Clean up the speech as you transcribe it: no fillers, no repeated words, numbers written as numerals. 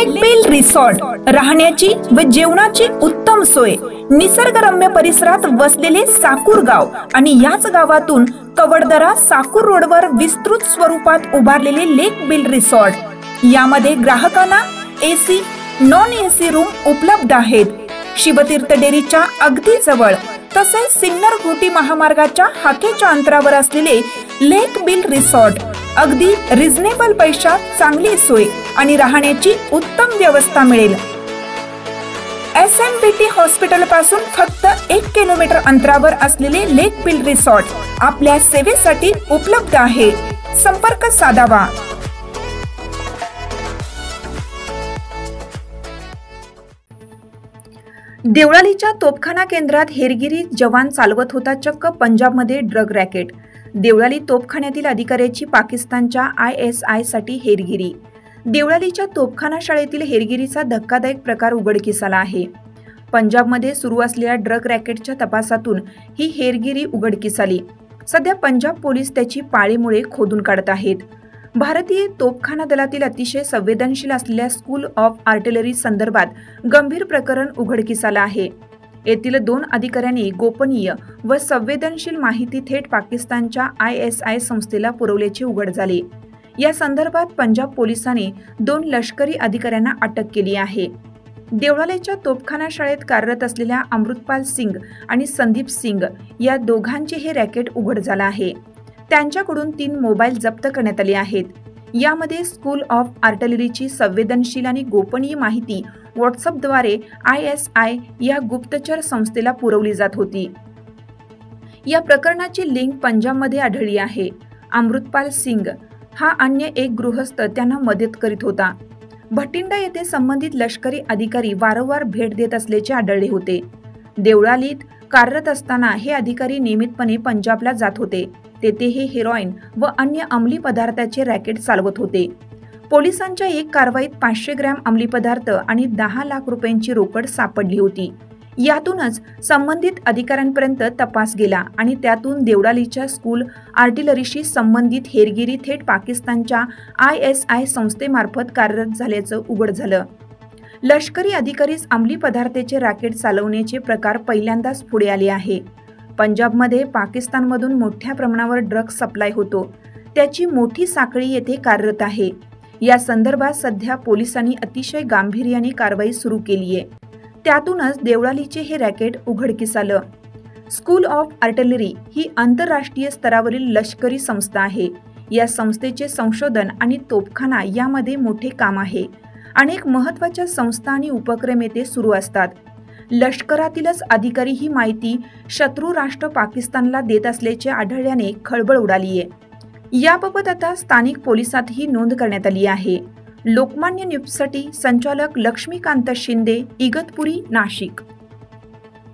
लेक bell resort, राहण्याची व जेवणाची उत्तम सोय, निसर्गरम्य परिसरात वसलेले साकूर गाव आणि याच गावातून कवडदरा साकूर रोडवर विस्तृत स्वरूपात उभारलेले लेक बेल रिसॉर्ट। यामध्ये ग्राहकांना एसी, नॉन एसी रूम उपलब्ध आहेत। शिवतीर्थ डेअरीच्या अगदी जवळ तसेच सिन्नर घोटी महामार्गाच्या हाकेच्या अंतरावर असलेले लेक बेल रिसॉर्ट अगदी रिझनेबल पैशात चांगली सोय आणि राहण्याची उत्तम व्यवस्था मिळेल। SMBT हॉस्पिटल पासून फक्त 1 किलोमीटर अंतरावर असलेले लेक बेल रिसॉर्ट आपल्या सेवेसाठी उपलब्ध आहे। संपर्क साधावा। देवळालीच्या तोफखाना केंद्रात हेरगिरी जवान चालवत होता चक्क पंजाबमध्ये ड्रग रॅकेट। देवळाली तोफखान्यातील अधिकाऱ्याची पाकिस्तानच्या ISI साठी हेरगिरी। देवळालीच्या तोफखाना शाळेतील हेरगिरीचा धक्कादायक प्रकार उघडकीस आला आहे। पंजाबमध्ये सुरू असलेल्या ड्रग रॅकेटच्या तपासातून ही हेरगिरी उघडकीस आली। सध्या पंजाब पोलीस त्याची पाळीमुळे खोदून काढत आहेत। भारतीय तोफखाना दलातील अतिशय संवेदनशील असलेल्या स्कूल ऑफ आर्टिलरी संदर्भात गंभीर प्रकरण उघडकीस आलं आहे। येथील 2 अधिकाऱ्यांनी गोपनीय व संवेदनशील माहिती थेट पाकिस्तानच्या ISI संस्थेला पुरवल्याचे उघड झाले। या संदर्भात पंजाब पोलिसांनी 2 लष्करी अधिकाऱ्यांना अटक केली आहे। देवळालीच्या तोफखाना शाळेत कार्यरत असलेल्या अमृतपाल सिंग आणि संदीप सिंग या दोघांचे हे रॅकेट उघड झालं आहे। त्यांच्याकडून 3 मोबाईल जप्त करण्यात आले आहेत। यामध्ये स्कूल ऑफ आर्टिलरीची संवेदनशील आणि गोपनीय माहिती व्हॉट्सअपद्वारे ISI या गुप्तचर संस्थेला पुरवली जात होती। या प्रकरणाची लिंक पंजाबमध्ये आढळली आहे। अमृतपाल सिंग हा अन्य एक गृहस्थ त्यांना मदत करीत होता। भटिंडा येथे संबंधित लष्करी अधिकारी वारंवार भेट देत असल्याचे आढळले होते। देवळालीत कार्यरत असताना हे अधिकारी नियमितपणे पंजाबला जात होते। तेथे हे हेरोईन व अन्य अंमली पदार्थाचे रॅकेट चालवत होते। पोलिसांच्या एक कारवाईत 500 ग्रॅम अंमली पदार्थ आणि 10 लाख रुपयांची रोकड सापडली होती। यातूनच संबंधित अधिकाऱ्यांपर्यंत तपास गेला आणि त्यातून देवळालीच्या स्कूल आर्टिलरीशी संबंधित हेरगिरी थेट पाकिस्तानच्या ISI संस्थेमार्फत कार्यरत झाल्याचं उघड झालं। लष्करी अधिकारीच अंमली पदार्थाचे रॅकेट चालवण्याचे प्रकार पहिल्यांदाच पुढे आले आहे। पंजाबमध्ये पाकिस्तानमधून मोठ्या प्रमाणावर ड्रग सप्लाय होतो, त्याची मोठी साखळी येथे कार्यरत आहे। या संदर्भात सध्या पोलिसांनी अतिशय गांभीर्याने कारवाई सुरू केली आहे। त्यातूनच देवळालीचे हे रॅकेट उघडकीस आलं। स्कूल ऑफ आर्टिलरी ही आंतरराष्ट्रीय स्तरावरील लष्करी संस्था आहे। या संस्थेचे संशोधन आणि तोफखाना यामध्ये मोठे काम आहे। अनेक महत्त्वाच्या संस्था आणि उपक्रम येथे सुरू असतात। लष्करातीलच अधिकारी ही माहिती शत्रू राष्ट्र पाकिस्तानला देत असल्याचे आढळल्याने खळबळ उडाली आहे। याबाबत आता स्थानिक पोलिसातही नोंद करण्यात आली आहे। लोकमान्य न्यूजसाठी संचालक लक्ष्मीकांत शिंदे, इगतपुरी, नाशिक।